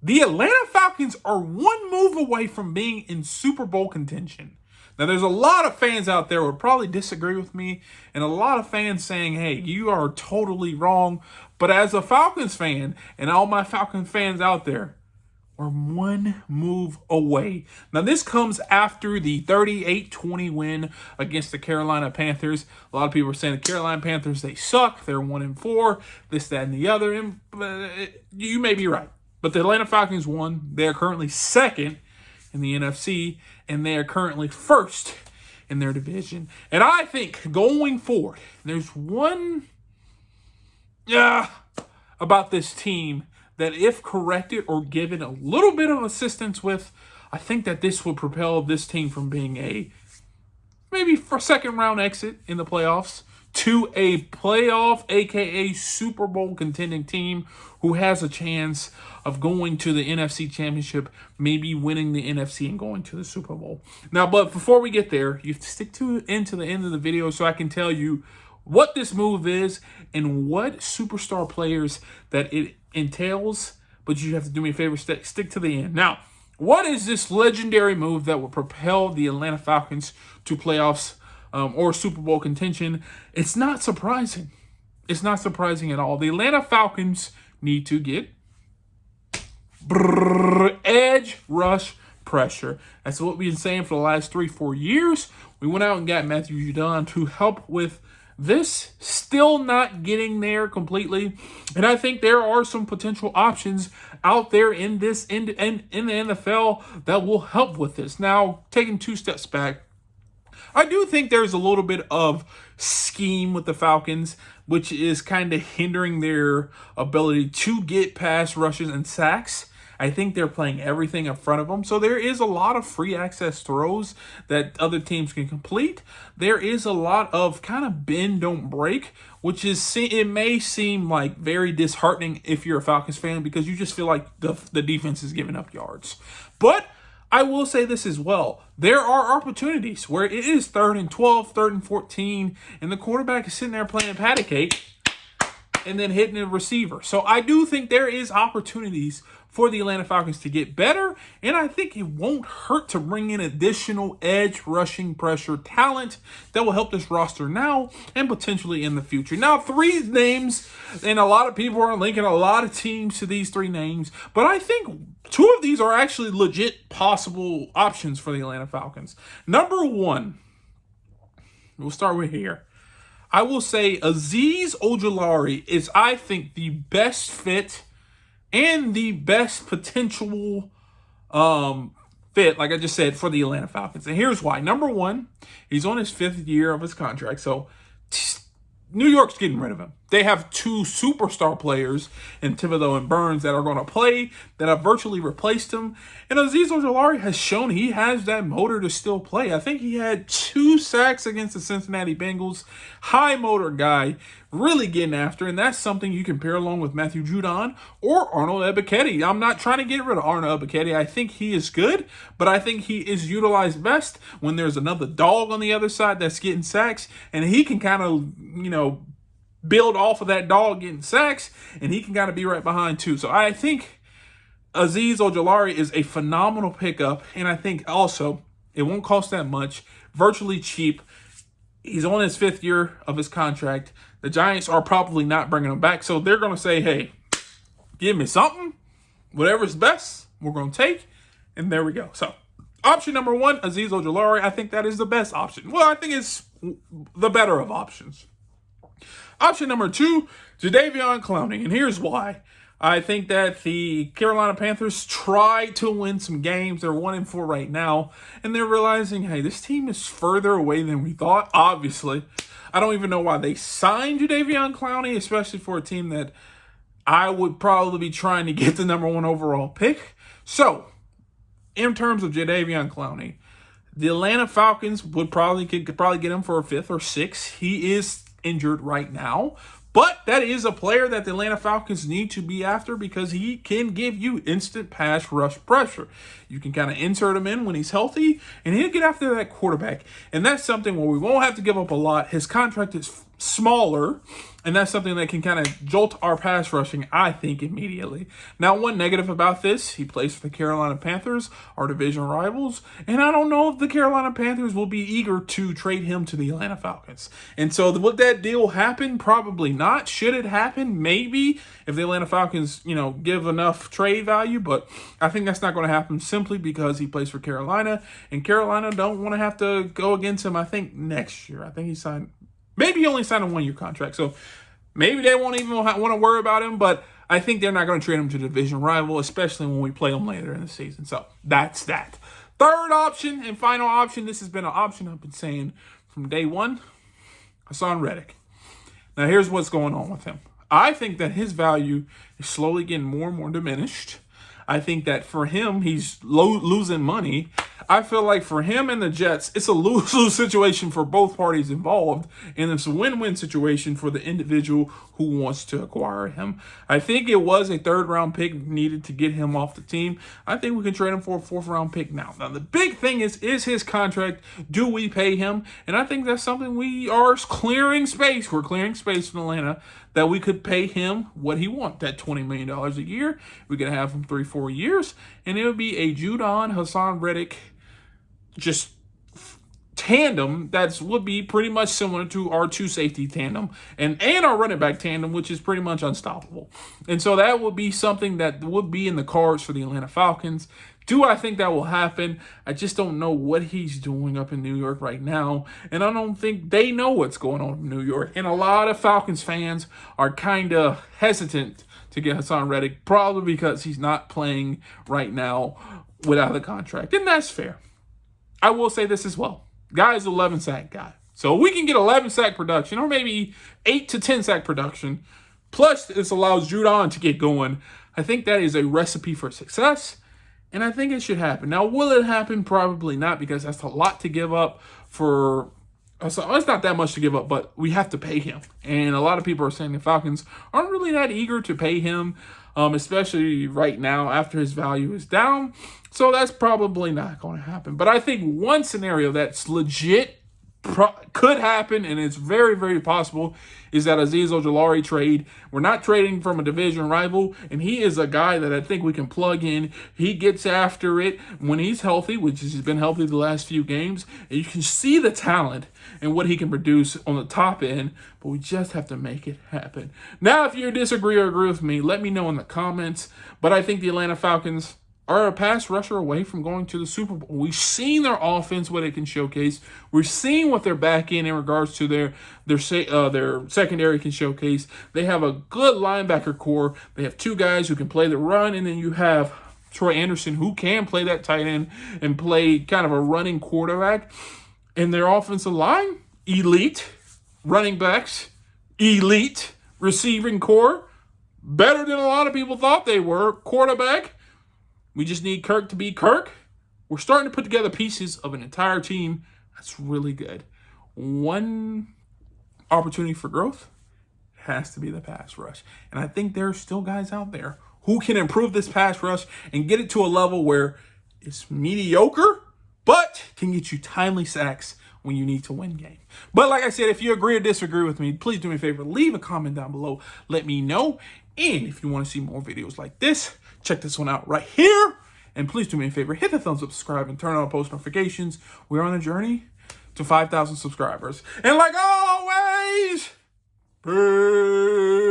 The Atlanta Falcons are one move away from being in Super Bowl contention. Now, there's a lot of fans out there who would probably disagree with me, and a lot of fans saying, hey, you are totally wrong. But as a Falcons fan, and all my Falcons fans out there, we're one move away. Now, this comes after the 38-20 win against the Carolina Panthers. A lot of people are saying the Carolina Panthers, they suck. They're 1-4, this, that, and the other. And you may be right. But the Atlanta Falcons won. They are currently second in the NFC, and they are currently first in their division. And I think going forward, there's one about this team that if corrected or given a little bit of assistance with, I think that this would propel this team from being a maybe for second round exit in the playoffs to a playoff, aka Super Bowl contending team who has a chance of going to the NFC Championship, maybe winning the NFC and going to the Super Bowl. Now, but before we get there, you have to stick to the end of the video so I can tell you what this move is and what superstar players that it entails. But you have to do me a favor, stick to the end. Now, what is this legendary move that will propel the Atlanta Falcons to playoffs or Super Bowl contention? It's not surprising. It's not surprising at all. The Atlanta Falcons need to get edge rush pressure. That's what we've been saying for the last 3-4 years. We went out and got Matthew Judon to help with this, still not getting there completely. And I think there are some potential options out there in the NFL that will help with this. Now, taking 2 steps back, I do think there's a little bit of scheme with the Falcons, which is kind of hindering their ability to get pass rushes and sacks. I think they're playing everything in front of them. So there is a lot of free access throws that other teams can complete. There is a lot of kind of bend, don't break, which is, it may seem like very disheartening if you're a Falcons fan because you just feel like the defense is giving up yards. But I will say this as well. There are opportunities where it is 3rd and 12, 3rd and 14, and the quarterback is sitting there playing patty cake and then hitting a receiver. So I do think there is opportunities for the Atlanta Falcons to get better, and I think it won't hurt to bring in additional edge rushing pressure talent that will help this roster now and potentially in the future. Now, 3 names, and a lot of people are linking a lot of teams to these 3 names, but I think 2 of these are actually legit possible options for the Atlanta Falcons. Number 1, we'll start with here. I will say Azeez Ojulari is, I think, the best fit and the best potential fit, like I just said, for the Atlanta Falcons. And here's why. Number 1, he's on his 5th year of his contract, so New York's getting rid of him. They have 2 superstar players in Thibodeau and Burns that are going to play, that have virtually replaced him. And Azeez Ojulari has shown he has that motor to still play. I think he had 2 sacks against the Cincinnati Bengals. High motor guy, really getting after, and that's something you can pair along with Matthew Judon or Arnold Ebiketie. I'm not trying to get rid of Arnold Ebiketie. I think he is good, but I think he is utilized best when there's another dog on the other side that's getting sacks, and he can kind of, build off of that dog getting sacks, and he can kind of be right behind too. So I think Azeez Ojulari is a phenomenal pickup, and I think also it won't cost that much, virtually cheap. He's on his 5th year of his contract. The Giants are probably not bringing him back, so they're going to say, hey, give me something. Whatever's best, we're going to take, and there we go. So option number 1, Azeez Ojulari, I think that is the best option. Well, I think it's the better of options. Option number 2, Jadeveon Clowney, and here's why. I think that the Carolina Panthers tried to win some games. They're 1-4 right now, and they're realizing, hey, this team is further away than we thought, obviously. I don't even know why they signed Jadeveon Clowney, especially for a team that I would probably be trying to get the number 1 overall pick. So, in terms of Jadeveon Clowney, the Atlanta Falcons could probably get him for a 5th or 6th. He is injured right now, but that is a player that the Atlanta Falcons need to be after because he can give you instant pass rush pressure. You can kind of insert him in when he's healthy, and he'll get after that quarterback. And that's something where we won't have to give up a lot. His contract is smaller, and that's something that can kind of jolt our pass rushing, I think, immediately. Now, one negative about this, he plays for the Carolina Panthers, our division rivals, and I don't know if the Carolina Panthers will be eager to trade him to the Atlanta Falcons. And so would that deal happen? Probably not. Should it happen? Maybe, if the Atlanta Falcons, give enough trade value, but I think that's not going to happen simply because he plays for Carolina, and Carolina don't want to have to go against him, I think, next year. I think he signed... Maybe he only signed a 1-year contract, so maybe they won't even want to worry about him, but I think they're not going to trade him to the division rival, especially when we play them later in the season. So that's that. Third option and final option, this has been an option I've been saying from day one, Hassan Reddick. Now, here's what's going on with him. I think that his value is slowly getting more and more diminished. I think that for him, he's losing money. I feel like for him and the Jets, it's a lose-lose situation for both parties involved, and it's a win-win situation for the individual who wants to acquire him. I think it was a third-round pick needed to get him off the team. I think we can trade him for a fourth-round pick now. Now, the big thing is his contract. Do we pay him? And I think that's something we are clearing space. We're clearing space in Atlanta that we could pay him what he wants, that $20 million a year. We could have him 3-4 years, and it would be a Judon Hassan Reddick just tandem that would be pretty much similar to our two safety tandem and our running back tandem, which is pretty much unstoppable. And so that would be something that would be in the cards for the Atlanta Falcons. Do I think that will happen? I just don't know what he's doing up in New York right now, and I don't think they know what's going on in New York. And a lot of Falcons fans are kind of hesitant to get Hassan Reddick, probably because he's not playing right now without a contract, and that's fair. I will say this as well. Guy's an 11 sack guy. So we can get 11 sack production or maybe 8 to 10 sack production. Plus, this allows Judon to get going. I think that is a recipe for success, and I think it should happen. Now, will it happen? Probably not, because that's a lot to give up for... So it's not that much to give up, but we have to pay him. And a lot of people are saying the Falcons aren't really that eager to pay him, especially right now after his value is down. So that's probably not going to happen. But I think one scenario that's legit could happen, and it's very, very possible, is that Azeez Ojulari trade. We're not trading from a division rival, and he is a guy that I think we can plug in. He gets after it when he's healthy, which he's been healthy the last few games. And you can see the talent and what he can produce on the top end, but we just have to make it happen. Now, if you disagree or agree with me, let me know in the comments. But I think the Atlanta Falcons are a pass rusher away from going to the Super Bowl. We've seen their offense, what it can showcase. We're seeing what their back end in regards to their secondary can showcase. They have a good linebacker core. They have two guys who can play the run, and then you have Troy Anderson, who can play that tight end and play kind of a running quarterback. And their offensive line, elite. Running backs, elite. Receiving core, better than a lot of people thought they were. Quarterback, we just need Kirk to be Kirk. We're starting to put together pieces of an entire team that's really good. One opportunity for growth has to be the pass rush. And I think there are still guys out there who can improve this pass rush and get it to a level where it's mediocre, but can get you timely sacks when you need to win game. But like I said, if you agree or disagree with me, please do me a favor, leave a comment down below. Let me know. And if you want to see more videos like this, check this one out right here. And please do me a favor, hit the thumbs up, subscribe, and turn on post notifications. We're on a journey to 5,000 subscribers. And like always, peace.